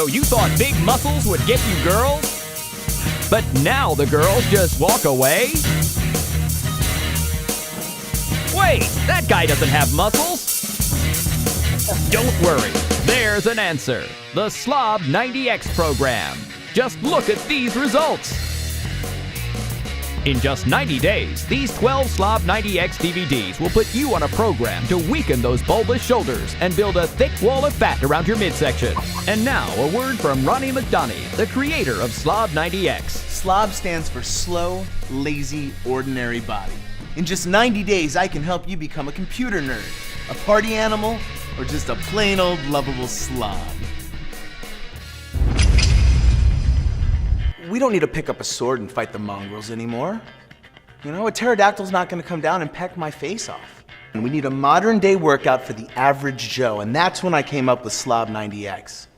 you thought big muscles would get you girls? But now the girls just walk away? Wait, that guy doesn't have muscles. Don't worry, there's an answer. The Slob 90X program. Just look at these results. In just 90 days, these 12 Slob 90X DVDs will put you on a program to weaken those bulbous shoulders and build a thick wall of fat around your midsection. And now, a word from Ronnie McDonough, the creator of Slob 90X. SLOB stands for Slow, Lazy, Ordinary Body. In just 90 days, I can help you become a computer nerd, a party animal, or just a plain old lovable slob. We don't need to pick up a sword and fight the mongrels anymore. You know, a pterodactyl's not gonna come down and peck my face off. And we need a modern day workout for the average Joe, and that's when I came up with Slob 90X.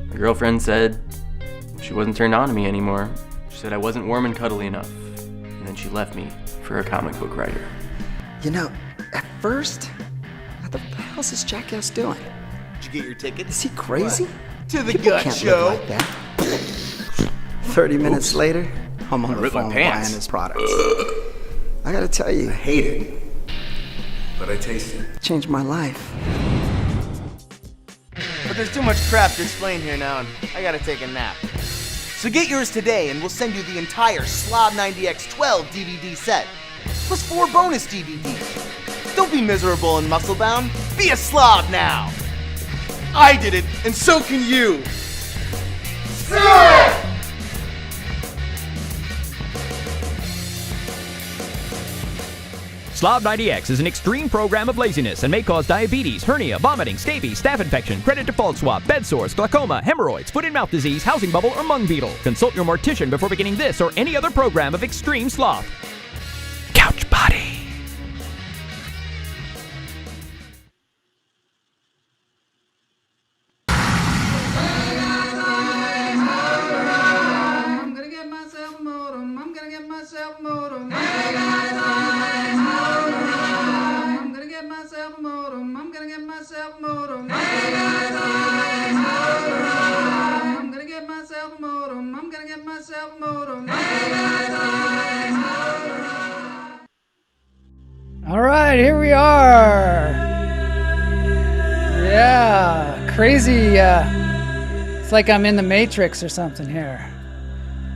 My girlfriend said she wasn't turned on to me anymore. She said I wasn't warm and cuddly enough. And then she left me for a comic book writer. You know, at first, what the hell's this jackass doing? Did you get your ticket? Is he crazy? What? To the People gut can't show. live like that. 30 minutes later, I'm on the ripped my phone pants. buying his products. I gotta tell you, I hate it, but I taste it. it changed my life. But there's too much crap to explain here now, and I gotta take a nap. So get yours today, and we'll send you the entire Slob 90X 12 DVD set, plus 4 bonus DVDs. Don't be miserable and muscle-bound. Be a slob now. I did it, and so can you. Slob! Slob 90X is an extreme program of laziness and may cause diabetes, hernia, vomiting, scabies, staph infection, credit default swab, bed sores, glaucoma, hemorrhoids, foot and mouth disease, housing bubble, or mung beetle. Consult your mortician before beginning this or any other program of extreme sloth. Couch body. I'm gonna get myself a modem. I'm gonna get myself a modem. I'm gonna get myself a modem. I'm gonna get myself a modem. I'm gonna get myself a modem. I'm gonna get myself a modem. All right, here we are. Yeah, crazy. It's like I'm in the Matrix or something here.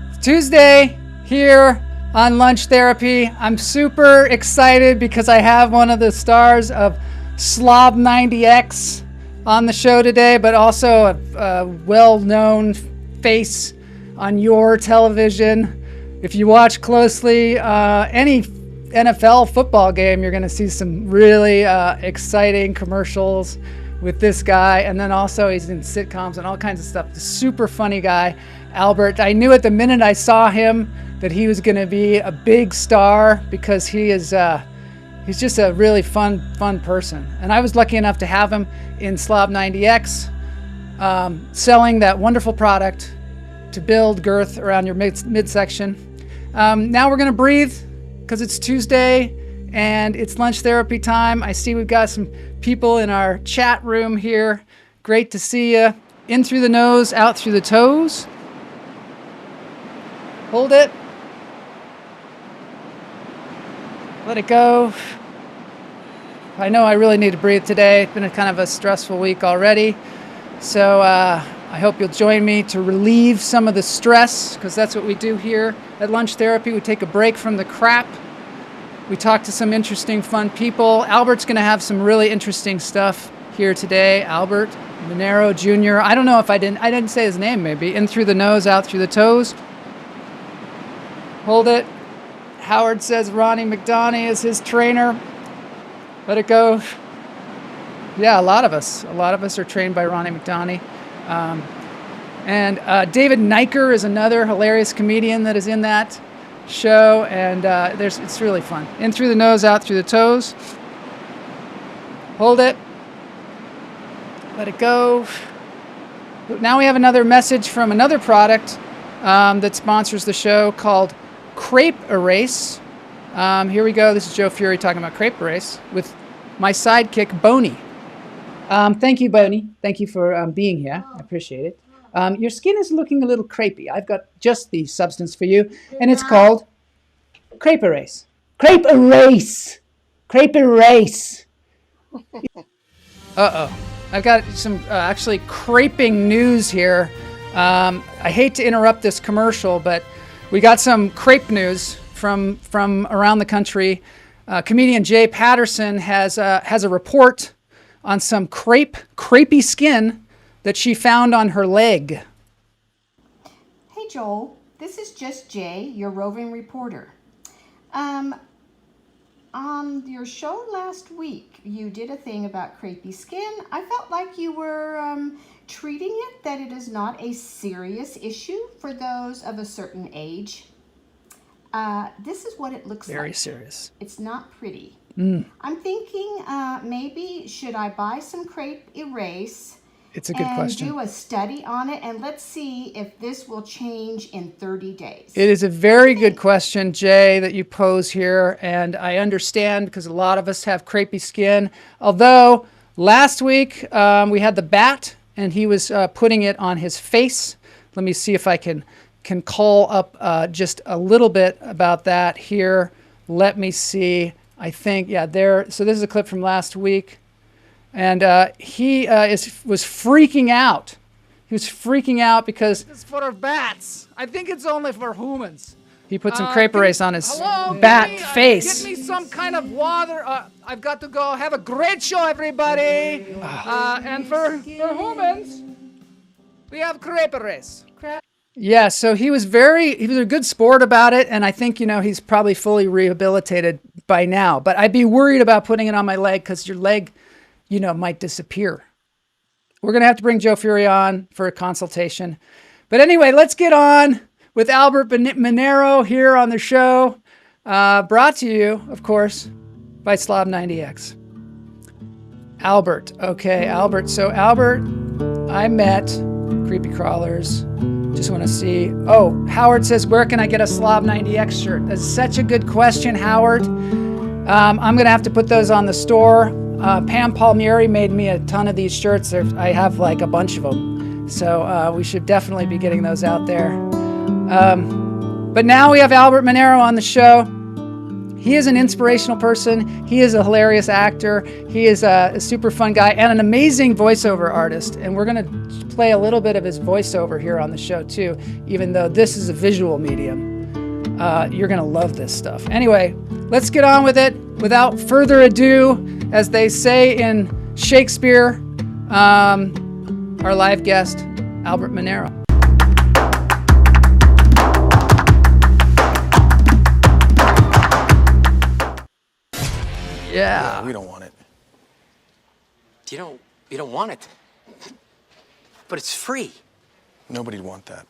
It's Tuesday here on Lunch Therapy. I'm super excited because I have one of the stars of Slob 90X on the show today, but also a well-known face on your television. If you watch closely, any NFL football game, you're going to see some really exciting commercials with this guy. And then also he's in sitcoms and all kinds of stuff. Super funny guy, Albert. I knew at the minute I saw him that he was going to be a big star because he is he's just a really fun person. And I was lucky enough to have him in Slob 90X, selling that wonderful product to build girth around your midsection. Now we're going to breathe because it's Tuesday and it's lunch therapy time. I see we've got some people in our chat room here. Great to see you. In through the nose, out through the toes. Hold it. Let it go. I know I really need to breathe today. It's been a kind of a stressful week already. So I hope you'll join me to relieve some of the stress, because that's what we do here at Lunch Therapy. We take a break from the crap. We talk to some interesting, fun people. Albert's going to have some really interesting stuff here today. Albert Minero Jr. I don't know if I didn't say his name maybe. In through the nose, out through the toes. Hold it. Howard says Ronnie McDonough is his trainer. Let it go. Yeah, a lot of us are trained by Ronnie McDonough. And David Niker is another hilarious comedian that is in that show, and it's really fun. In through the nose, out through the toes. Hold it. Let it go. Now we have another message from another product that sponsors the show called Crepe Erase. Here we go. This is Joe Fury talking about Crepe Erase with my sidekick, Boney. Thank you, Boney. Thank you for being here. I appreciate it. Your skin is looking a little crepey. I've got just the substance for you, and it's called Crepe Erase. Crepe Erase! Crepe Erase! Uh-oh. I've got some actually creping news here. I hate to interrupt this commercial, but we got some crepe news from around the country. Comedian Jay Patterson has a report on some crepey skin that she found on her leg. Hey Joel, this is just Jay, your roving reporter. On your show last week, you did a thing about crepey skin. I felt like you were treating it that it is not a serious issue for those of a certain age. This is what it looks like. Very serious. It's not pretty. I'm thinking maybe should I buy some crepe erase? It's a good question. And do a study on it, and let's see if this will change in 30 days. It is a very good question, Jay, that you pose here, and I understand because a lot of us have crepey skin. Although last week we had the bat, and he was putting it on his face. Let me see if I can call up just a little bit about that here. Let me see. I think, yeah, there. So this is a clip from last week. And he was freaking out. He was freaking out because it's for bats. I think it's only for humans. He put some crepe erase on his bat face. Get me some kind of water. I've got to go. Have a great show, everybody. And for humans, we have crepe erase. Yeah, so he was a good sport about it, and I think, he's probably fully rehabilitated by now. But I'd be worried about putting it on my leg because your leg, might disappear. We're going to have to bring Joe Fury on for a consultation. But anyway, let's get on with Albert Minero here on the show. Brought to you, of course, by Slob90X. Albert. Okay, Albert. So Albert, I met Creepy Crawlers. Just want to see. Oh, Howard says, where can I get a Slob90X shirt? That's such a good question, Howard. I'm going to have to put those on the store. Pam Palmieri made me a ton of these shirts. I have like a bunch of them. So we should definitely be getting those out there. But now we have Albert Minero on the show. He is an inspirational person. He is a hilarious actor. He is a super fun guy and an amazing voiceover artist. And we're going to play a little bit of his voiceover here on the show too, even though this is a visual medium. You're going to love this stuff. Anyway, let's get on with it. Without further ado, as they say in Shakespeare, our live guest, Albert Minero. Yeah. We don't want it. You don't want it. But it's free. Nobody'd want that.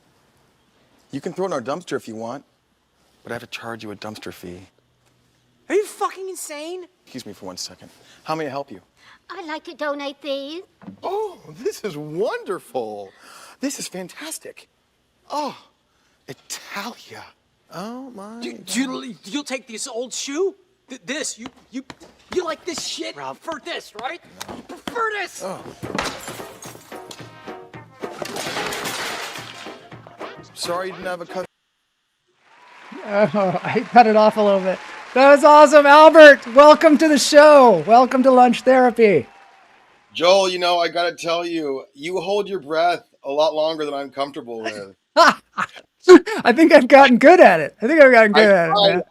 You can throw it in our dumpster if you want, but I have to charge you a dumpster fee. Are you fucking insane? Excuse me for 1 second. How may I help you? I'd like to donate these. Oh, this is wonderful. This is fantastic. Oh, Italia. Oh my. You'll take this old shoe? You like this shit? Rob. For this, right? You prefer this? Oh. Sorry you didn't have a cut. Oh, I cut it off a little bit. That was awesome, Albert. Welcome to the show. Welcome to Lunch Therapy. Joel, I gotta tell you, you hold your breath a lot longer than I'm comfortable with. I think I've gotten good at it. Man.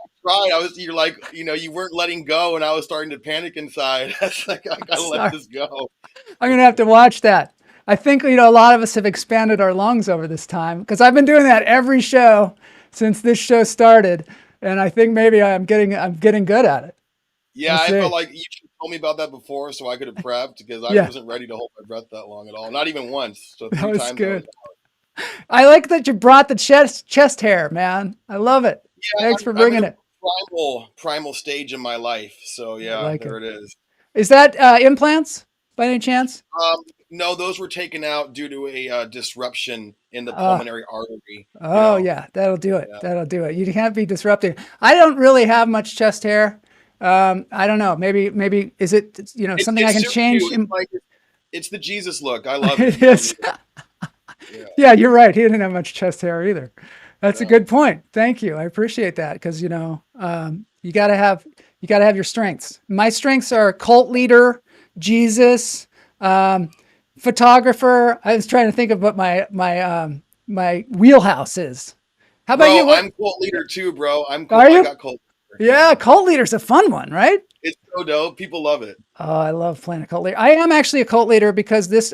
You're like, you weren't letting go, and I was starting to panic inside. I was like, I gotta let this go. I'm gonna have to watch that. I think a lot of us have expanded our lungs over this time because I've been doing that every show since this show started, and I think maybe I'm getting good at it. Yeah, I felt like you should have told me about that before, so I could have prepped because I wasn't ready to hold my breath that long at all, not even once. So that was good. I like that you brought the chest hair, man. I love it. Yeah, thanks for bringing it. Primal stage in my life. So yeah, it is. Is that implants by any chance? No, those were taken out due to a disruption in the pulmonary artery. Oh, yeah, that'll do it. That'll do it. You can't be disrupted. I don't really have much chest hair. I don't know. Maybe is it something I can change? It's the Jesus look. I love it. It is. Yeah, you're right. He didn't have much chest hair either. That's a good point. Thank you. I appreciate that because you gotta have your strengths. My strengths are cult leader, Jesus, photographer. I was trying to think of what my wheelhouse is. How about you? I'm cult leader too, bro. I got cult leader. Yeah, cult leader's a fun one, right? It's so dope. People love it. Oh, I love playing a cult leader. I am actually a cult leader because this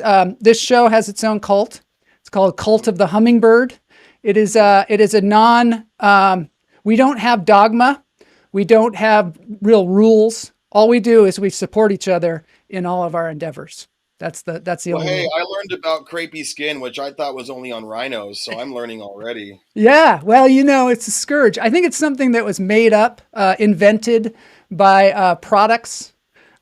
show has its own cult. It's called Cult of the Hummingbird. It is a we don't have dogma. We don't have real rules. All we do is we support each other in all of our endeavors. That's the only. Hey, I learned about crepey skin, which I thought was only on rhinos, so I'm learning already. Yeah, well, it's a scourge. I think it's something that was made up, invented by products.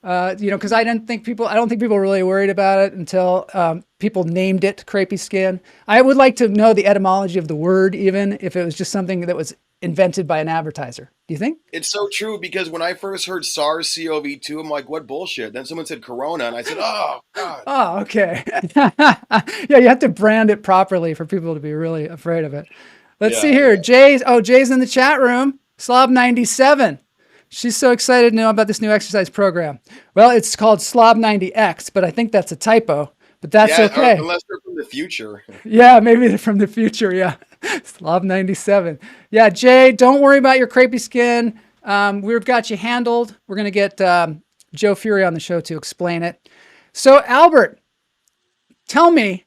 Because I don't think people were really worried about it until people named it crepey skin. I would like to know the etymology of the word, even if it was just something that was invented by an advertiser. Do you think? It's so true because when I first heard SARS-CoV-2, I'm like, what bullshit? Then someone said Corona, and I said, oh, God. Oh, okay. Yeah, you have to brand it properly for people to be really afraid of it. Let's see here. Jay's in the chat room. Slob97. She's so excited to know about this new exercise program. Well, it's called Slob 90X, but I think that's a typo. But that's okay. Unless they're from the future. Yeah, maybe they're from the future. Yeah, Slob 97. Yeah, Jay, don't worry about your crepey skin. We've got you handled. We're gonna get Joe Fury on the show to explain it. So, Albert, tell me,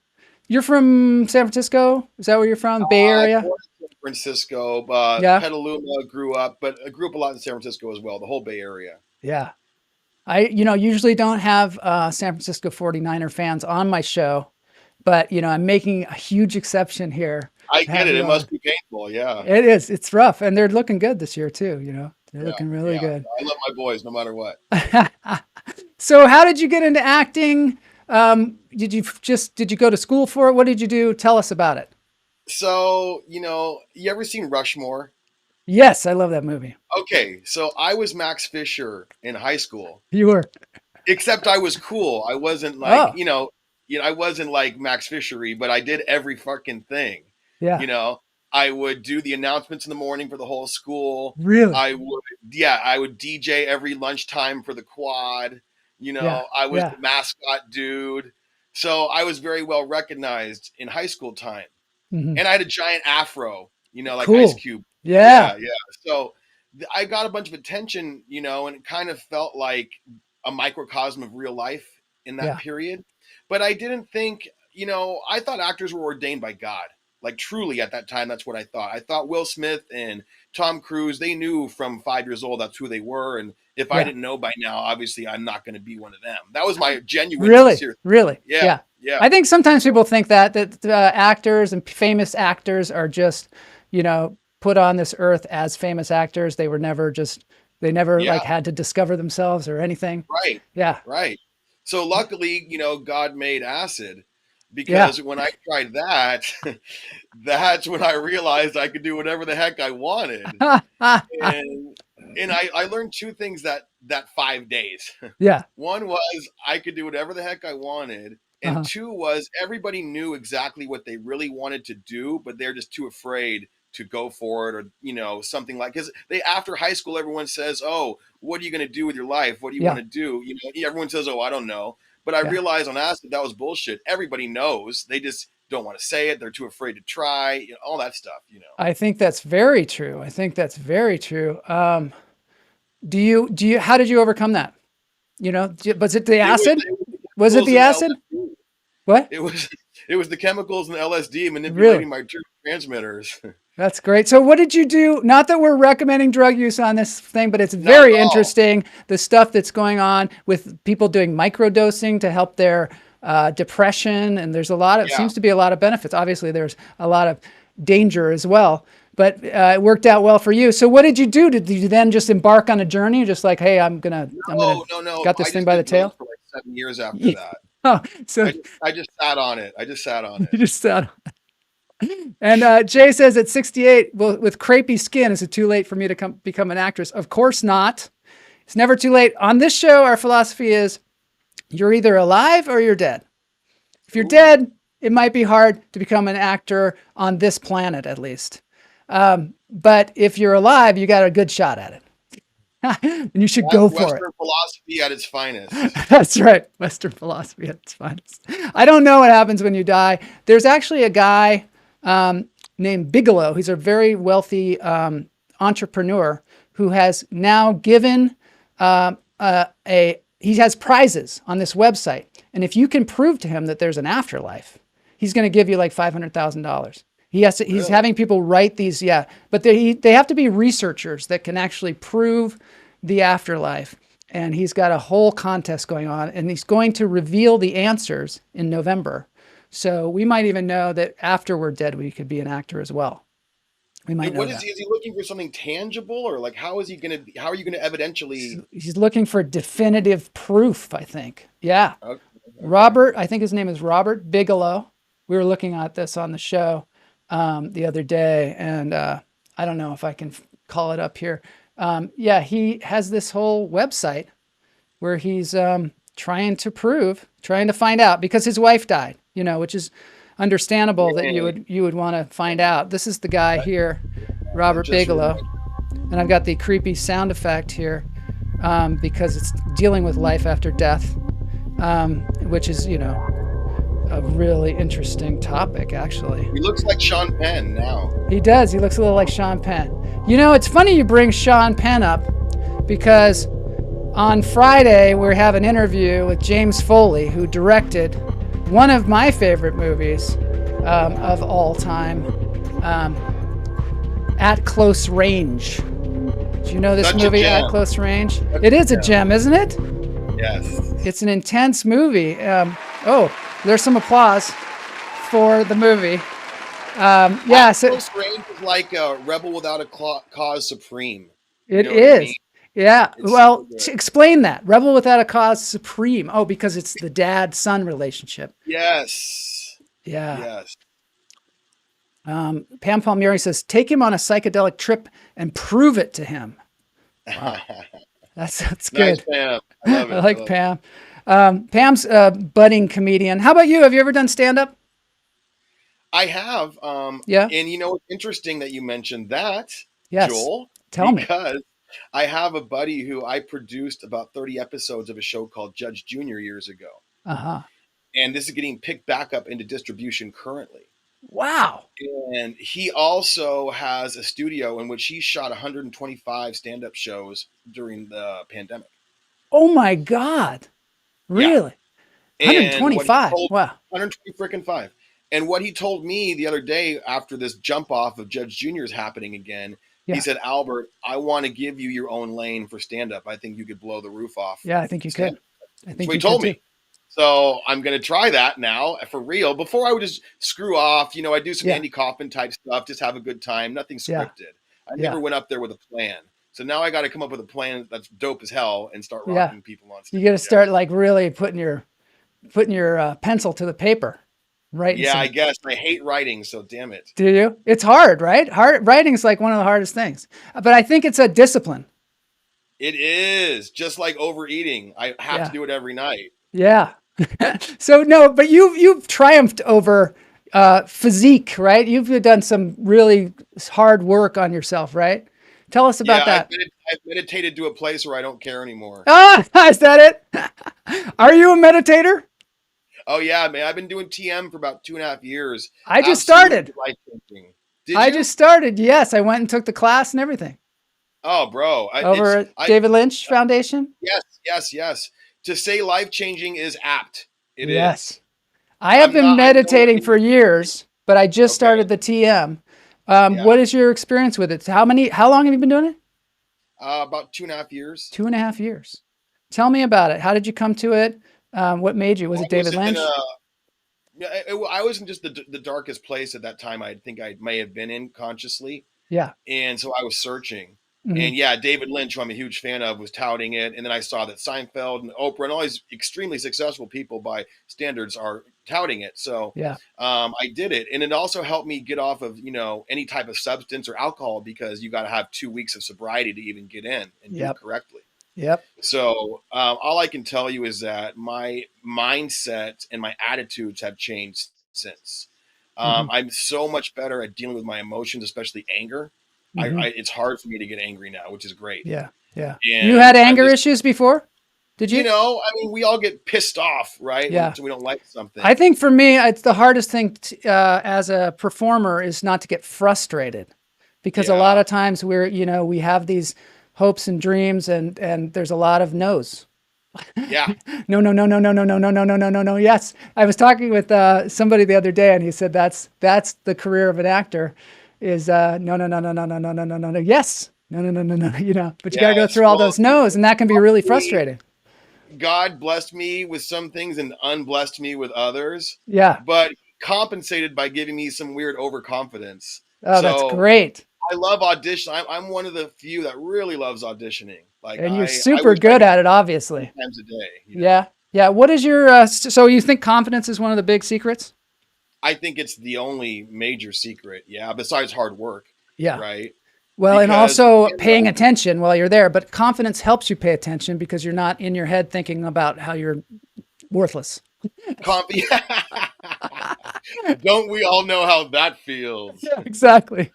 you're from San Francisco? Is that where you're from? Bay Area? I'm born in San Francisco, Petaluma grew up, but I grew up a lot in San Francisco as well, the whole Bay Area. Yeah. I, usually don't have San Francisco 49er fans on my show, but, I'm making a huge exception here. I get it. It must be painful. Yeah. It is. It's rough. And they're looking good this year too. They're looking really good. I love my boys no matter what. So how did you get into acting? Did you go to school for it? What did you do? Tell us about it. So, you ever seen Rushmore? Yes, I love that movie. Okay, so I was Max Fisher in high school. You were. Except I was cool. I wasn't like, I wasn't like Max Fishery, but I did every fucking thing. Yeah. I would do the announcements in the morning for the whole school. Really? I would DJ every lunchtime for the quad. I was the mascot dude. So I was very well recognized in high school time. Mm-hmm. And I had a giant afro, like cool. Ice Cube. Yeah. So I got a bunch of attention, and it kind of felt like a microcosm of real life in that period. But I didn't think, I thought actors were ordained by God. Like truly at that time, that's what I thought. I thought Will Smith and Tom Cruise, they knew from 5 years old that's who they were. And if I didn't know by now, obviously I'm not going to be one of them. That was my genuine sincere. Really? Yeah. I think sometimes people think that actors and famous actors are just, put on this earth as famous actors. They were never like had to discover themselves or anything. Right. Yeah. Right. So luckily, God made acid. Because when I tried that, that's when I realized I could do whatever the heck I wanted. and I learned two things that 5 days. Yeah. One was I could do whatever the heck I wanted. And two was everybody knew exactly what they really wanted to do, but they're just too afraid to go for it or, something like, because after high school, everyone says, oh, what are you going to do with your life? What do you want to do? Everyone says, oh, I don't know. But I realized on acid that was bullshit. Everybody knows. They just don't want to say it. They're too afraid to try, all that stuff, I think that's very true. How did you overcome that? Was it the acid? Was it the acid? What? It was the chemicals and the LSD manipulating my neurotransmitters. That's great. So what did you do? Not that we're recommending drug use on this thing, but it's very interesting, the stuff that's going on with people doing microdosing to help their depression. And there's seems to be a lot of benefits. Obviously, there's a lot of danger as well, but it worked out well for you. So what did you do? Did you then just embark on a journey? Just like, hey, I'm gonna got this thing by the tail? For like 7 years after that. Oh, so I just sat on it. I just sat on you it. just sat on it. And Jay says at 68, well, with crepey skin, is it too late for me to become an actress? Of course not. It's never too late. On this show, our philosophy is you're either alive or you're dead. If you're dead, it might be hard to become an actor on this planet, at least. But if you're alive, you got a good shot at it. And you should go for it. Western philosophy at its finest. That's right. Western philosophy at its finest. I don't know what happens when you die. There's actually a guy named Bigelow. He's a very wealthy entrepreneur who has now given he has prizes on this website. And if you can prove to him that there's an afterlife, he's going to give you like $500,000. He's having people write these, but they have to be researchers that can actually prove the afterlife. And he's got a whole contest going on, and he's going to reveal the answers in November. So we might even know that after we're dead, we could be an actor as well. We might know that. Is he looking for something tangible, or like how are you going to evidentially? He's looking for definitive proof, I think. Yeah. Okay. Robert, I think his name is Robert Bigelow. We were looking at this on the show the other day, and I don't know if I can call it up here. He has this whole website where he's trying to find out, because his wife died, which is understandable that you would want to find out. This is the guy here, Robert Bigelow, and I've got the creepy sound effect here because it's dealing with life after death, which is a really interesting topic, actually. He looks like Sean Penn now. He does. He looks a little like Sean Penn. It's funny you bring Sean Penn up, because on Friday we have an interview with James Foley, who directed one of my favorite movies of all time, At Close Range. Do you know this movie, At Close Range? It is a gem, isn't it? Yes. It's an intense movie. There's some applause for the movie. Close Range is like a Rebel Without a Cause Supreme. It is. Yeah. Well, explain that. Rebel Without a Cause Supreme. Oh, because it's the dad-son relationship. Yes. Yeah. Yes. Pam Palmieri says, take him on a psychedelic trip and prove it to him. Wow. That's good. Nice, Pam. I love it. I like Pam. Pam's a budding comedian. How about you? Have you ever done stand-up? I have. Yeah. And it's interesting that you mentioned that, yes. Joel. Tell me. Because I have a buddy who I produced about 30 episodes of a show called Judge Jr. years ago. Uh-huh. And this is getting picked back up into distribution currently. Wow. And he also has a studio in which he shot 125 stand-up shows during the pandemic. Oh my God. Really? Yeah. 125. Wow. 120 freaking 5. And what he told me the other day after this jump off of Judge Jr. is happening again, he said, Albert, I want to give you your own lane for stand-up. I think you could blow the roof off. Yeah, I think you could. That's what he told me. So I'm going to try that now for real. Before I would just screw off, I do some Andy Kaufman type stuff, just have a good time, nothing scripted. I never went up there with a plan. So now I got to come up with a plan that's dope as hell and start rocking people on stage. You got to start like really putting your pencil to the paper. Right. Yeah, I guess. I hate writing, so damn it. Do you? It's hard, right? Writing is like one of the hardest things. But I think it's a discipline. It is. Just like overeating. I have to do it every night. Yeah. So no, but you've triumphed over physique, right? You've done some really hard work on yourself, right? Tell us about that. I've meditated to a place where I don't care anymore. Is that it? Are you a meditator? Oh yeah, man. I've been doing TM for about 2.5 years. I just started. Life-changing. I just started. Yes, I went and took the class and everything. Oh, bro. Over at David Lynch Foundation? Yes. To say life-changing is apt. It is. Yes. I have been meditating for years, but I just started the TM. What is your experience with it? How long have you been doing it? About 2.5 years. 2.5 years. Tell me about it. How did you come to it? What made you? Was it David Lynch? I was in just the darkest place at that time. I think I may have been in consciously. Yeah. And so I was searching. And yeah, David Lynch, who I'm a huge fan of, was touting it. And then I saw that Seinfeld and Oprah and all these extremely successful people by standards are touting it. So Yeah. I did it. And it also helped me get off of, any type of substance or alcohol, because you got to have 2 weeks of sobriety to even get in and do it correctly. Yep. So all I can tell you is that my mindset and my attitudes have changed since. I'm so much better at dealing with my emotions, especially anger. It's hard for me to get angry now, which is great. Yeah. Yeah. And You had anger issues before? Did you? We all get pissed off, right? Yeah. When we don't like something. I think for me, it's the hardest thing as a performer is not to get frustrated, because a lot of times we have these hopes and dreams, and there's a lot of no's. Yeah. No. Yes. I was talking with somebody the other day, and he said that's the career of an actor is no. Yes. No. But you got to go through all those no's, and that can be really frustrating. God blessed me with some things and unblessed me with others. Yeah. But compensated by giving me some weird overconfidence. Oh, that's great. I love audition. I'm one of the few that really loves auditioning. And you're super good at it, obviously. Times a day. Yeah. Yeah. What is your, so you think confidence is one of the big secrets? I think it's the only major secret. Yeah. Besides hard work. Yeah. Right. Well, and also paying attention while you're there, but confidence helps you pay attention because you're not in your head thinking about how you're worthless. Don't we all know how that feels? Yeah, exactly.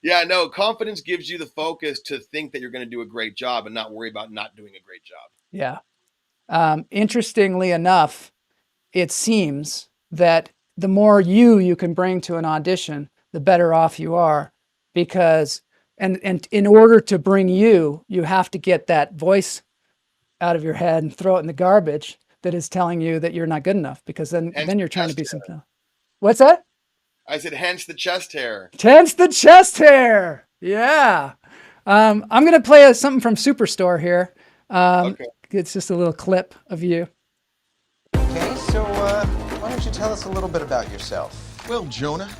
Yeah, no, confidence gives you the focus to think that you're going to do a great job and not worry about not doing a great job. Yeah. Interestingly enough, it seems that the more you can bring to an audition, the better off you are, because and in order to bring you have to get that voice out of your head and throw it in the garbage that is telling you that you're not good enough, because then you're trying to be something. What's that? I said, hence the chest hair. Hence the chest hair. Yeah. I'm going to play something from Superstore here. Okay. It's just a little clip of you. Okay, so why don't you tell us a little bit about yourself? Well, Jonah,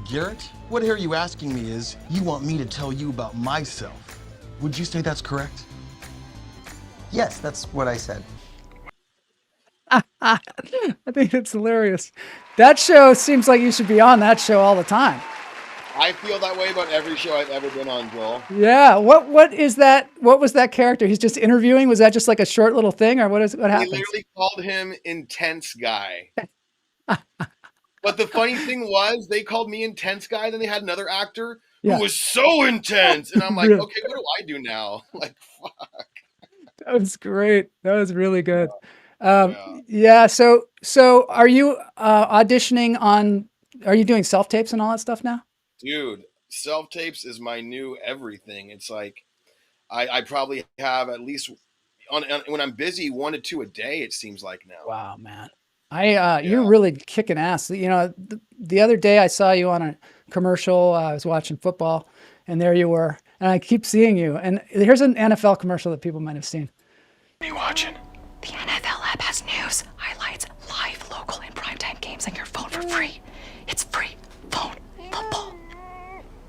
Garrett, what I hear you asking me is, you want me to tell you about myself. Would you say that's correct? Yes, that's what I said. I think it's hilarious. That show seems like you should be on that show all the time. I feel that way about every show I've ever been on, Joel. Yeah. What is that? What was that character? He's just interviewing. Was that just like a short little thing, or what happened? They literally called him Intense Guy. But the funny thing was, they called me Intense Guy. Then they had another actor who was so intense, and I'm like, okay, what do I do now? Like, fuck. That was great. That was really good. Yeah. So are you auditioning on? Are you doing self tapes and all that stuff now? Dude, self tapes is my new everything. It's like I probably have at least when I'm busy 1 to 2 a day. It seems like now. Wow, man. You're really kicking ass. You know, the other day I saw you on a commercial. I was watching football, and there you were. And I keep seeing you. And here's an NFL commercial that people might have seen. What are you watching? The NFL app has news, highlights, live, local, and primetime games on your phone for free. It's free phone football.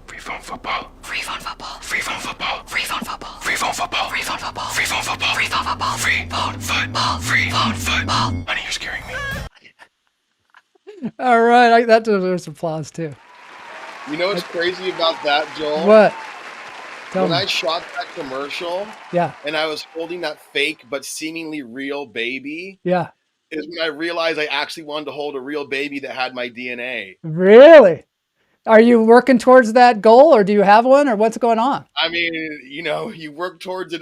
Free phone football. Free phone football. Free phone football. Free phone football. Free phone football. Free phone football. Free phone football. Free phone football. Free phone football. Free phone football. Honey, you're scaring me. All right, that deserves applause too. You know what's crazy about that, Joel? What? When I shot that commercial, yeah, and I was holding that fake but seemingly real baby, yeah, is when I realized I actually wanted to hold a real baby that had my DNA. Really? Are you working towards that goal, or do you have one, or what's going on? I mean, you work towards it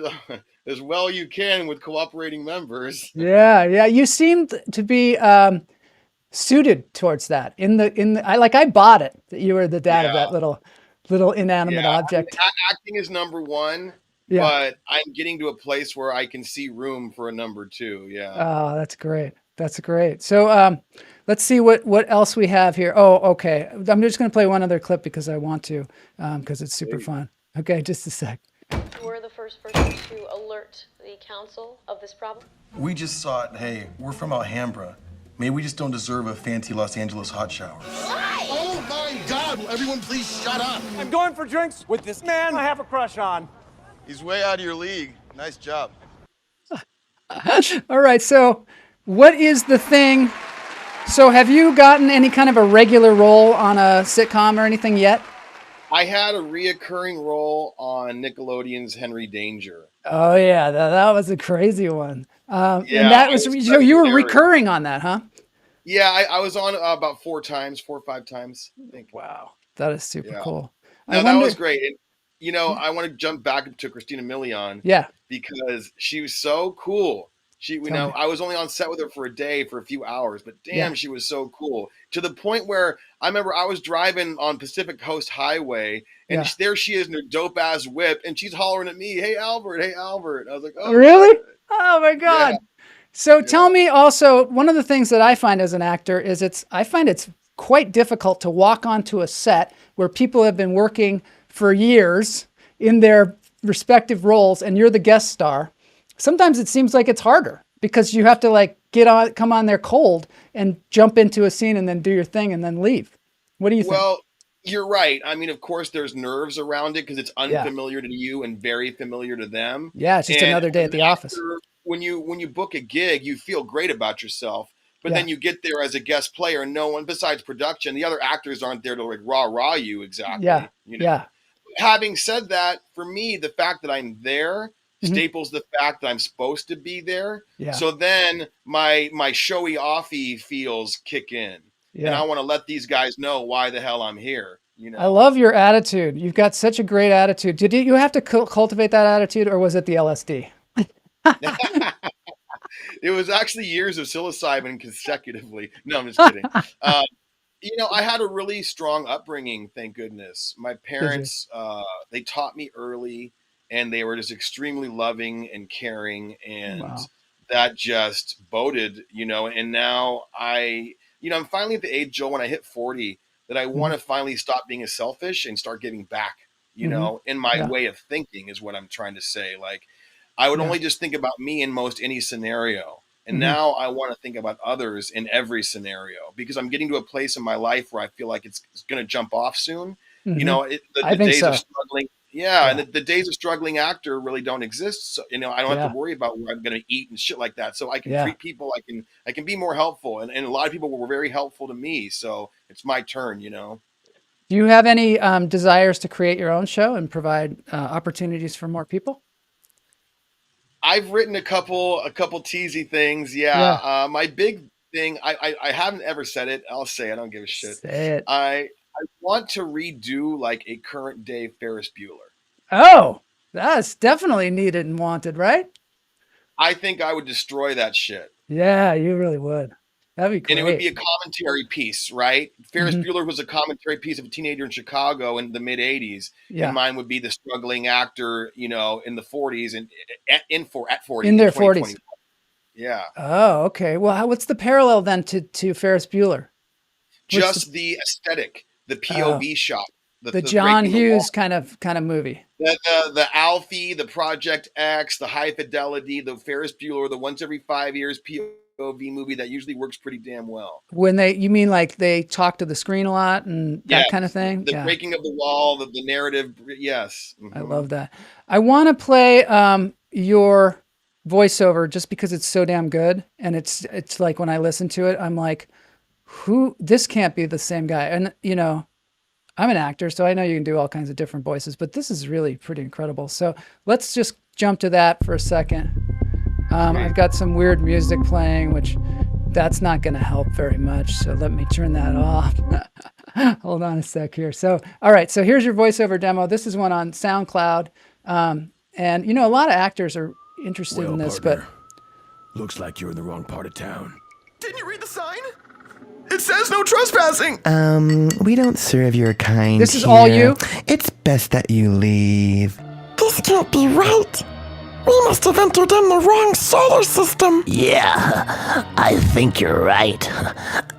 as well you can with cooperating members. Yeah. You seemed to be suited towards that. I bought it that you were the dad of that little inanimate object. I mean, acting is number one, but I'm getting to a place where I can see room for a number two. Yeah. Oh, that's great. That's great. So let's see what else we have here. Oh, okay. I'm just going to play one other clip because I want to, because it's super fun. Okay, just a sec. You were the first person to alert the council of this problem? We just thought, hey, we're from Alhambra. Maybe we just don't deserve a fancy Los Angeles hot shower. Oh my God! Will everyone please shut up? I'm going for drinks with this man I have a crush on. He's way out of your league. Nice job. All right, so what is the thing? So have you gotten any kind of a regular role on a sitcom or anything yet? I had a reoccurring role on Nickelodeon's Henry Danger. Oh yeah, that was a crazy one. Yeah, and that was, so you were hilarious. recurring on that, huh? Yeah, I was on about 4 or 5 times, I think. Wow, that is super cool. No, that was great. And, you know, I want to jump back to Christina Milian. Yeah. Because she was so cool. I was only on set with her for a day, for a few hours, but damn, she was so cool. To the point where I remember I was driving on Pacific Coast Highway, and there she is in her dope ass whip, and she's hollering at me, "Hey Albert, hey Albert!" And I was like, "Oh, really? shit. Oh my god!" Yeah. So tell me also, one of the things that I find as an actor is I find it's quite difficult to walk onto a set where people have been working for years in their respective roles, and you're the guest star. Sometimes it seems like it's harder because you have to like come on there cold and jump into a scene and then do your thing and then leave. What do you think? Well, you're right. I mean, of course, there's nerves around it because it's unfamiliar to you and very familiar to them. Yeah, it's just another day at the office. When you book a gig, you feel great about yourself, but then you get there as a guest player, and no one besides production, the other actors aren't there to like rah you exactly. Yeah, you know? Having said that, for me, the fact that I'm there staples the fact that I'm supposed to be there. Yeah. So then my showy offy feels kick in. Yeah. And I want to let these guys know why the hell I'm here. You know? I love your attitude. You've got such a great attitude. Did you have to cultivate that attitude, or was it the LSD? It was actually years of psilocybin consecutively. No, I'm just kidding. You know, I had a really strong upbringing, thank goodness. My parents, they taught me early, and they were just extremely loving and caring, and that just boded, you know, and now I'm finally at the age, Joe, when I hit 40, that I want to finally stop being selfish and start giving back, you know, in my way of thinking is what I'm trying to say. Like, I would only just think about me in most any scenario. And now I want to think about others in every scenario, because I'm getting to a place in my life where I feel like it's going to jump off soon. You know, the days of struggling. Yeah. And the days of struggling actor really don't exist. So, you know, I don't have to worry about where I'm going to eat and shit like that. So I can treat people. I can be more helpful. And a lot of people were very helpful to me. So it's my turn, you know. Do you have any desires to create your own show and provide opportunities for more people? I've written a couple teasy things. Yeah. My big thing, I haven't ever said it. I'll say it. I don't give a shit. Say it. I want to redo like a current day Ferris Bueller. Oh, that's definitely needed and wanted, right? I think I would destroy that shit. Yeah, you really would. That'd be great. And it would be a commentary piece, right? Ferris Bueller was a commentary piece of a teenager in Chicago in the mid 80s. Yeah. And mine would be the struggling actor, you know, in the 40s and at 40. In their 40s. Yeah. Oh, okay. Well, what's the parallel then to Ferris Bueller? Just the aesthetic, the POV shot. The John Hughes kind of movie. The Alfie, the Project X, the High Fidelity, the Ferris Bueller, the once every 5 years POV movie that usually works pretty damn well. When you mean like they talk to the screen a lot and that kind of thing? The breaking of the wall, the narrative. Yes. I love that. I want to play your voiceover just because it's so damn good. And it's like when I listen to it, I'm like, this can't be the same guy. And, you know, I'm an actor, so I know you can do all kinds of different voices, but this is really pretty incredible. So let's just jump to that for a second. I've got some weird music playing, which that's not going to help very much. So let me turn that off. Hold on a sec here. So, all right. So here's your voiceover demo. This is one on SoundCloud. And, you know, a lot of actors are interested in this, partner, looks like you're in the wrong part of town. Didn't you read the sign? It says no trespassing. We don't serve your kind. This is all you? It's best that you leave. This can't be right. We must have entered in the wrong solar system. Yeah, I think you're right.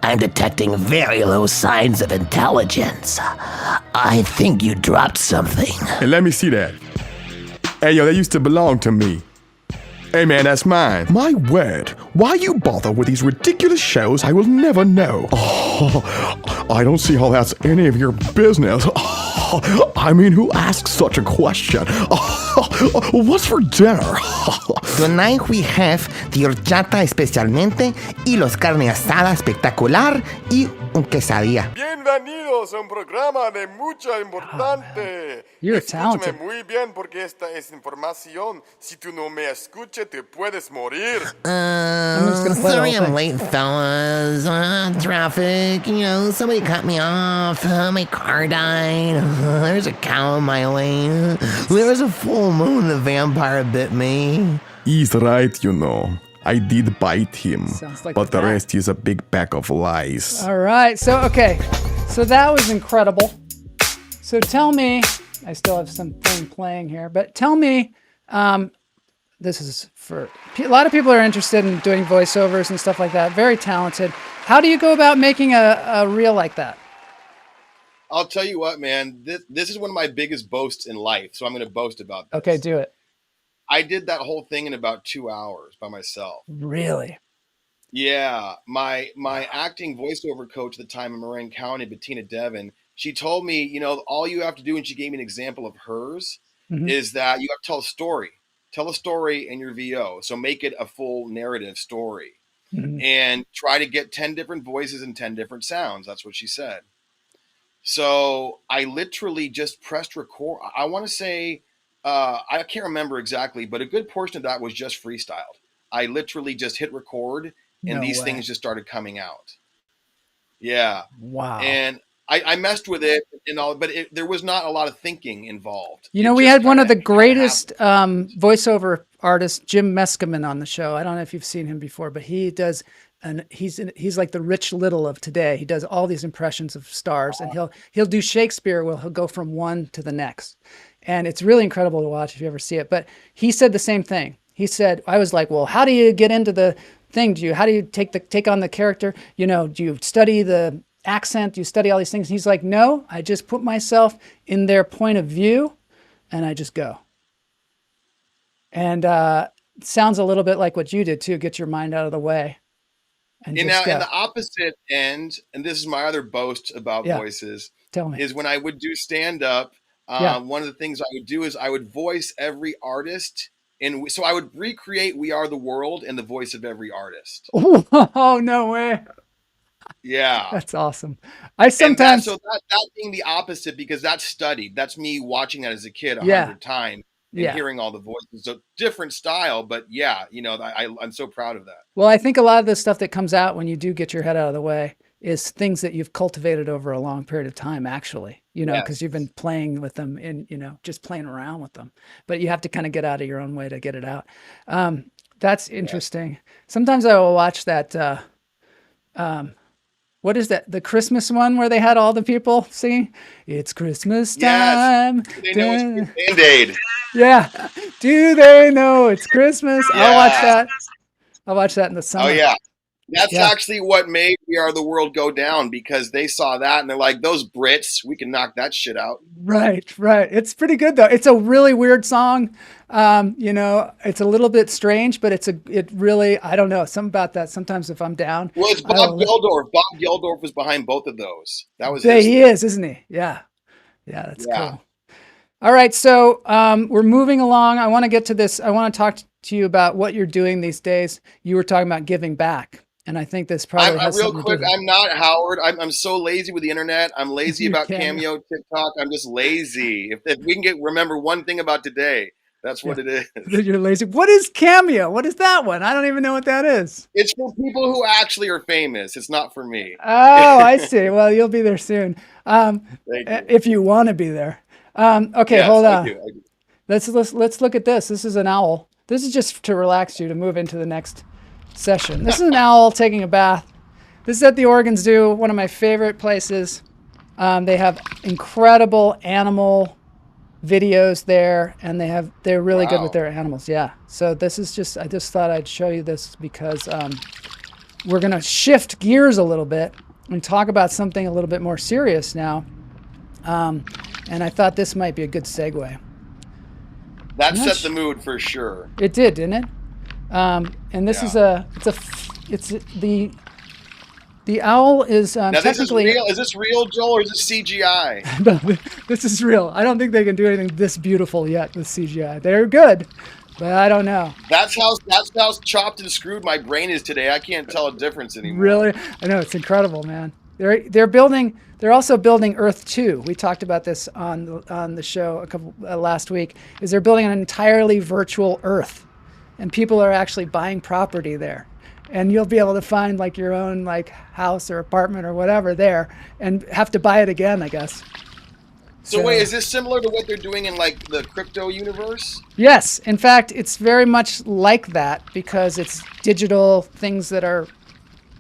I'm detecting very low signs of intelligence. I think you dropped something. Hey, let me see that. Hey, yo, that used to belong to me. Hey, man, that's mine. My word, why you bother with these ridiculous shows I will never know? Oh, I don't see how that's any of your business. Oh. I mean, who asks such a question? What's for dinner? Tonight we have the horchata especialmente y los carne asada espectacular y un quesadilla. Bienvenidos a un programa de mucha importante. You're Escúchame talented. muy bien porque esta es información. Si tú no me escuchas, te puedes morir. just gonna play the Sorry whole I'm thing. late, fellas. Traffic, somebody cut me off. My car died. There's a cow in my lane. There was a full moon. The vampire bit me. He's right, you know. I did bite him, Sounds like but the that. rest is a big bag of lies. All right. So, okay. So that was incredible. So tell me, I still have something playing here, but tell me, this is for a lot of people are interested in doing voiceovers and stuff like that. Very talented. How do you go about making a reel like that? I'll tell you what, man, this is one of my biggest boasts in life. So I'm going to boast about this. Okay, do it. I did that whole thing in about 2 hours by myself. Really? Yeah. My acting voiceover coach at the time in Marin County, Bettina Devon, she told me, all you have to do, and she gave me an example of hers, is that you have to tell a story. Tell a story in your VO. So make it a full narrative story. And try to get 10 different voices and 10 different sounds. That's what she said. So I literally just pressed record. I want to say, I can't remember exactly, but a good portion of that was just freestyled. I literally just hit record and these things just started coming out. Yeah. Wow. And I messed with it and all, but there was not a lot of thinking involved. We had one of the greatest voiceover artists, Jim Meskimen, on the show. I don't know if you've seen him before, but he does, and he's like the Rich Little of today. He does all these impressions of stars, and he'll do Shakespeare. He'll go from one to the next, and it's really incredible to watch if you ever see it. But he said the same thing. He said, I was like, well, how do you get into the thing? How do you take on the character? Do you study the accent? Do you study all these things? And he's like, no, I just put myself in their point of view and I just go. And it sounds a little bit like what you did too. Get your mind out of the way. And now, in the opposite end, and this is my other boast about voices, Tell me. is when I would do stand-up, one of the things I would do is I would voice every artist. And so I would recreate We Are the World in the voice of every artist. Oh, no way. Yeah. That's awesome. I sometimes... So that being the opposite, because that's studied. That's me watching that as a kid 100 times and hearing all the voices. So different style, but I'm so proud of that. Well, I think a lot of the stuff that comes out when you do get your head out of the way is things that you've cultivated over a long period of time, actually, because you've been playing with them and, just playing around with them, but you have to kind of get out of your own way to get it out. That's interesting. Sometimes I will watch that, what is that? The Christmas one where they had all the people singing, "It's Christmas time." Yes. Do they know it's Band-Aid? Yeah. Do they know it's Christmas? Yeah. I'll watch that in the summer. Oh yeah. That's actually what made We Are the World go down, because they saw that and they're like, those Brits, we can knock that shit out. Right. It's pretty good though. It's a really weird song. It's a little bit strange, but it really, I don't know, something about that. Sometimes if I'm down. Well, it's Bob Geldorf. Bob Geldorf was behind both of those. That was he is, isn't he? Yeah. Yeah, that's cool. All right, so we're moving along. I want to get to this. I want to talk to you about what you're doing these days. You were talking about giving back. And I think this probably has real something quick. to do with it. I'm not Howard. I'm so lazy with the internet. I'm lazy about Cameo, TikTok. I'm just lazy. If we can remember one thing about today, that's what it is. You're lazy. What is Cameo? What is that one? I don't even know what that is. It's for people who actually are famous. It's not for me. Oh, I see. Well, you'll be there soon. If you want to be there. Okay, hold on. I do. Let's look at this. This is an owl. This is just to relax you to move into the next session. This is an owl taking a bath. This is at the Oregon Zoo, one of my favorite places. They have incredible animal videos there, and they're really good with their animals. Yeah. So this is I just thought I'd show you this because we're gonna shift gears a little bit and talk about something a little bit more serious now. And I thought this might be a good segue. That set the mood for sure. It did, didn't it? And this is The owl is Now technically. this is real. Is this real, Joel, or is this CGI? No, this is real. I don't think they can do anything this beautiful yet with CGI. They're good, but I don't know. That's how chopped and screwed my brain is today. I can't tell a difference anymore. Really, I know, it's incredible, man. They're building. They're also building Earth 2. We talked about this on the show last week. Is they're building an entirely virtual Earth, and people are actually buying property there. And you'll be able to find like your own like house or apartment or whatever there, and have to buy it again, I guess. So wait, is this similar to what they're doing in like the crypto universe? Yes, in fact, it's very much like that because it's digital things that are.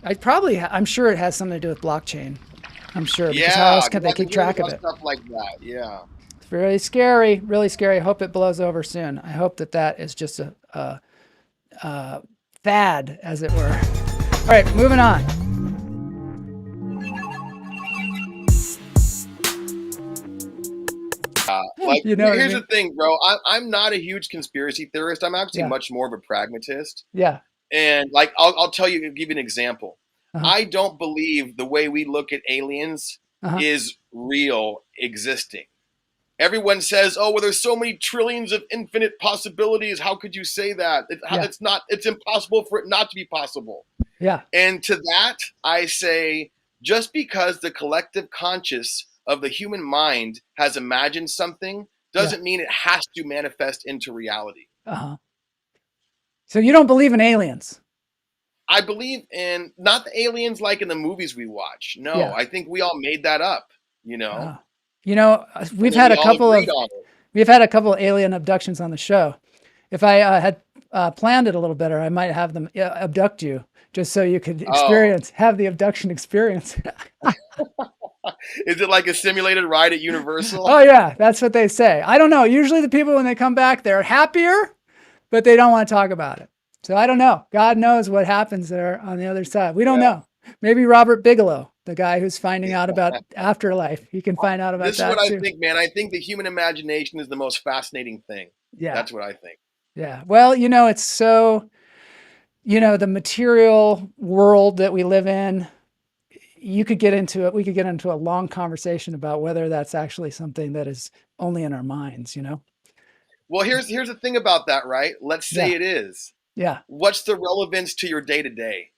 I'm sure it has something to do with blockchain. I'm sure. Because how else can they keep track of it? Stuff like that, yeah. It's really scary, really scary. I hope it blows over soon. I hope that is just a fad, as it were. All right, moving on. Here's the thing, bro. I'm not a huge conspiracy theorist. I'm actually much more of a pragmatist. Yeah. And like, I'll tell you, give you an example. I don't believe the way we look at aliens is real existing. Everyone says, "Oh, well, there's so many trillions of infinite possibilities. How could you say that? It's impossible for it not to be possible." Yeah. And to that, I say, just because the collective conscious of the human mind has imagined something doesn't mean it has to manifest into reality. So you don't believe in aliens? I believe in not the aliens like in the movies we watch. No, I think we all made that up, you know. We've had a couple of alien abductions on the show. If I had planned it a little better, I might have them abduct you just so you could have the abduction experience. Is it like a simulated ride at Universal? Oh yeah, that's what they say. I don't know. Usually the people, when they come back, they're happier, but they don't want to talk about it. So I don't know. God knows what happens there on the other side. We don't know. Maybe Robert Bigelow, the guy who's finding out about afterlife, he can find out about that too. This is what I think, man. I think the human imagination is the most fascinating thing. Yeah. That's what I think. Yeah. Well, it's so, the material world that we live in, you could get into it. We could get into a long conversation about whether that's actually something that is only in our minds, Well, here's the thing about that, right? Let's say it is. Yeah. What's the relevance to your day to day?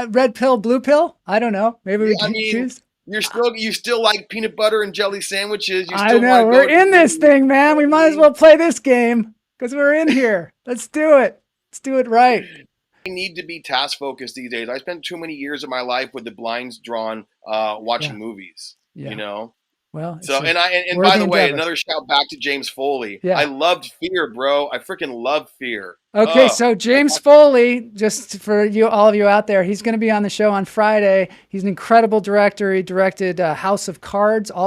Red pill, blue pill? I don't know. Maybe we can choose. You still like peanut butter and jelly sandwiches. I know. We're in this thing, man. We might as well play this game because we're in here. Let's do it. Let's do it right. I need to be task focused these days. I spent too many years of my life with the blinds drawn, watching movies. Yeah. Well, so and by the way, another shout back to James Foley. Yeah. I loved Fear, bro. I freaking loved Fear. Okay, so James Foley, just for all of you out there, he's going to be on the show on Friday. He's an incredible director. He directed House of Cards, a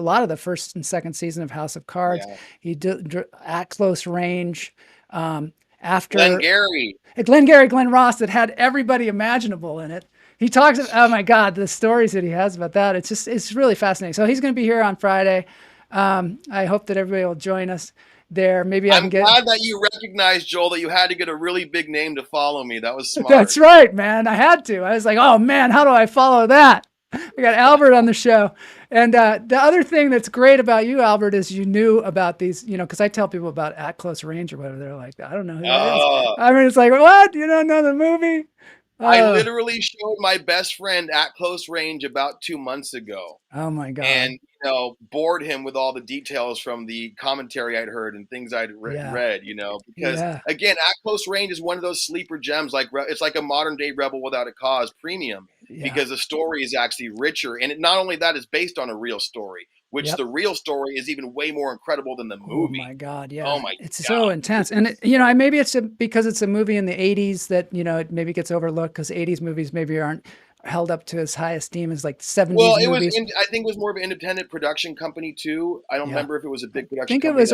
lot of the first and second season of House of Cards. Yeah. He did At Close Range. After Glenn Ross, that had everybody imaginable in it. He talks about, oh my God, the stories that he has about that. It's really fascinating. So he's going to be here on Friday. I hope that everybody will join us there. Maybe I'm glad that you recognized, Joel, that you had to get a really big name to follow me. That was smart. That's right, man. I had to. I was like, oh man, how do I follow that? We got Albert on the show. And the other thing that's great about you, Albert, is you knew about these, because I tell people about At Close Range or whatever. They're like, I don't know who that is. I mean, it's like, what? You don't know the movie? I literally showed my best friend At Close Range about 2 months ago. Oh my God. And, bored him with all the details from the commentary I'd heard and things I'd read, because again, At Close Range is one of those sleeper gems. It's like a modern day Rebel Without a Cause premium because the story is actually richer. And not only that, it's based on a real story, which the real story is even way more incredible than the movie. Oh my God. Yeah. Oh my It's God. so intense. And maybe it's because it's a movie in the 80s that, it maybe gets overlooked because 80s movies maybe aren't held up to as high esteem as like 70s movies. I think it was more of an independent production company too. I don't remember if it was a big production company. I think it was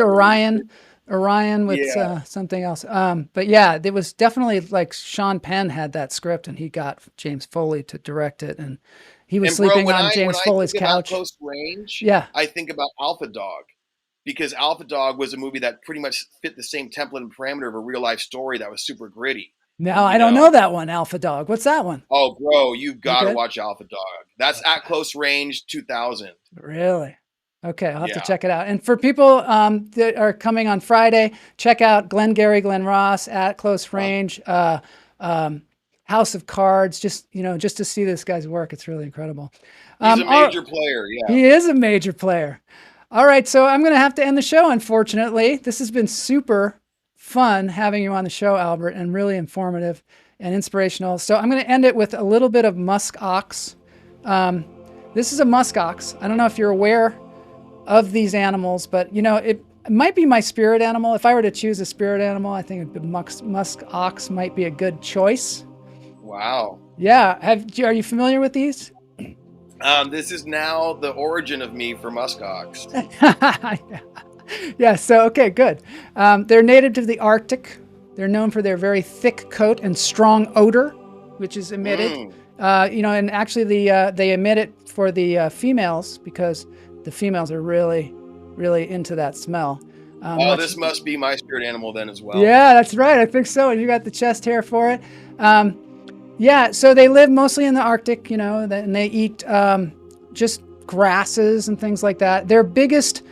Orion with something else. But yeah, there was definitely like Sean Penn had that script and he got James Foley to direct it. And he was sleeping on James Foley's couch. Close Range, I think about Alpha Dog. Because Alpha Dog was a movie that pretty much fit the same template and parameter of a real life story that was super gritty. Now I don't know that one, Alpha Dog. What's that one? Oh, bro, you've got to Okay. watch Alpha Dog. That's At Close Range 2000. Really? Okay, I'll have to check it out. And for people that are coming on Friday, check out Glengarry Glen Ross, At Close Range, House of Cards. Just to see this guy's work, it's really incredible. He's a major player. Yeah, he is a major player. All right, so I'm going to have to end the show, unfortunately. This has been super fun having you on the show, Albert, and really informative and inspirational. So I'm going to end it with a little bit of Musk Ox. This is a Musk Ox. I don't know if you're aware of these animals, but it might be my spirit animal. If I were to choose a spirit animal, I think Musk Ox might be a good choice. Wow. Yeah. Are you familiar with these? This is now the origin of me for Musk Ox. Yeah, so, okay, good. They're native to the Arctic. They're known for their very thick coat and strong odor, which is emitted. And actually they emit it for the females because the females are really, really into that smell. This must be my spirit animal then as well. Yeah, that's right. I think so. And you got the chest hair for it. So they live mostly in the Arctic, and they eat just grasses and things like that. Their biggest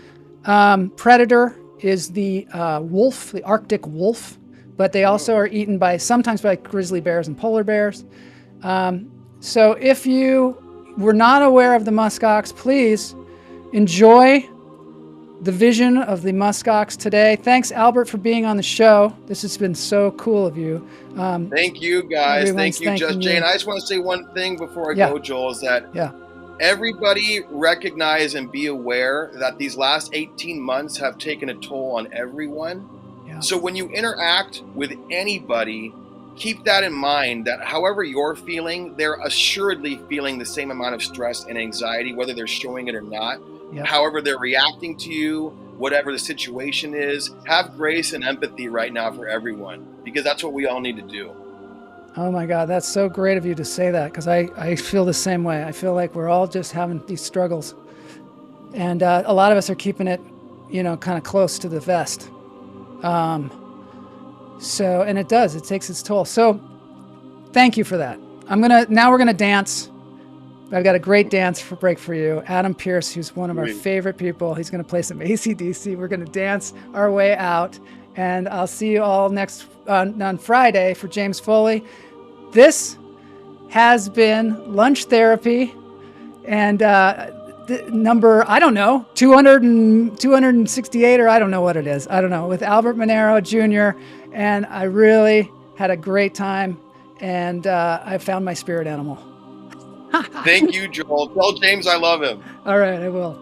predator is the wolf, the Arctic wolf, but they also are eaten sometimes by grizzly bears and polar bears. So if you were not aware of the Musk Ox, please enjoy the vision of the Musk Ox today. Thanks, Albert, for being on the show. This has been so cool of you. Thank you, guys. Thank you, Just Jane. I just want to say one thing before I go, Joel, is that everybody recognize and be aware that these last 18 months have taken a toll on everyone. Yeah. So when you interact with anybody, keep that in mind, that however you're feeling, they're assuredly feeling the same amount of stress and anxiety, whether they're showing it or not. Yep. However they're reacting to you, whatever the situation is, have grace and empathy right now for everyone, because that's what we all need to do. Oh my God, that's so great of you to say that, because I feel the same way. I feel like we're all just having these struggles. And a lot of us are keeping it, kind of close to the vest. And it takes its toll. So thank you for that. Now we're going to dance. I've got a great dance break for you. Adam Pierce, who's one of our favorite people. He's going to play some AC/DC. We're going to dance our way out. And I'll see you all next on Friday for James Foley. This has been Lunch Therapy. And number, 268, or I don't know what it is. I don't know, with Albert Minero Jr. And I really had a great time. And I found my spirit animal. Thank you, Joel. Tell James I love him. All right, I will.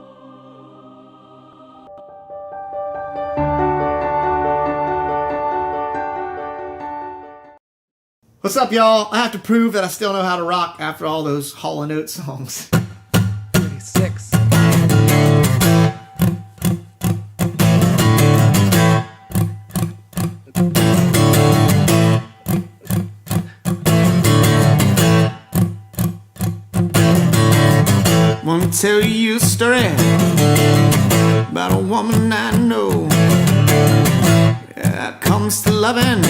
What's up, y'all? I have to prove that I still know how to rock after all those Hall & Oates songs. 36. Want to tell you a story about a woman I know. Yeah, it comes to loving,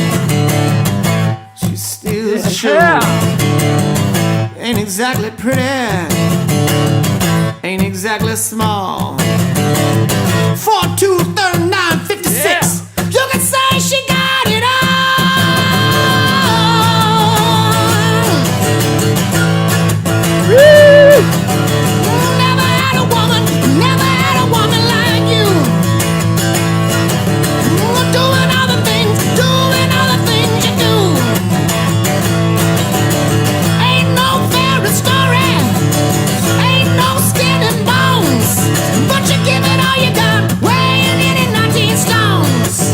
she steals the show. Ain't exactly pretty, ain't exactly small. 4'2", 39, 56. You can say she got it all. Give it all you got, weighing in at 19 stones.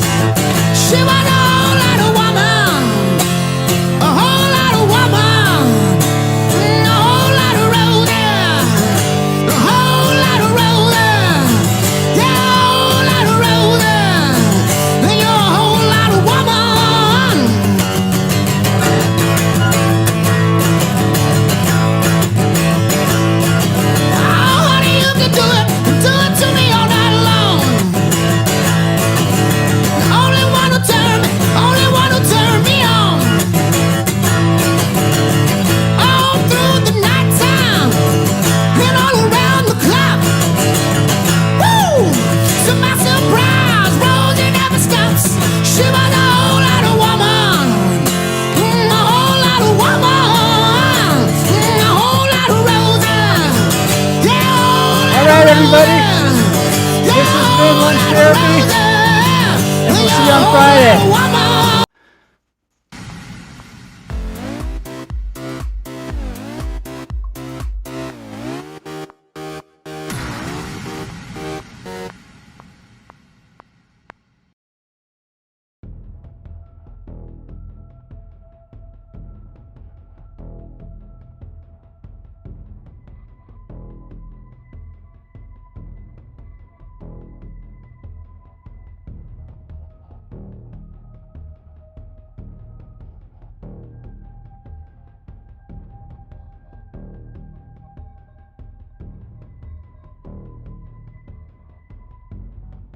on Friday.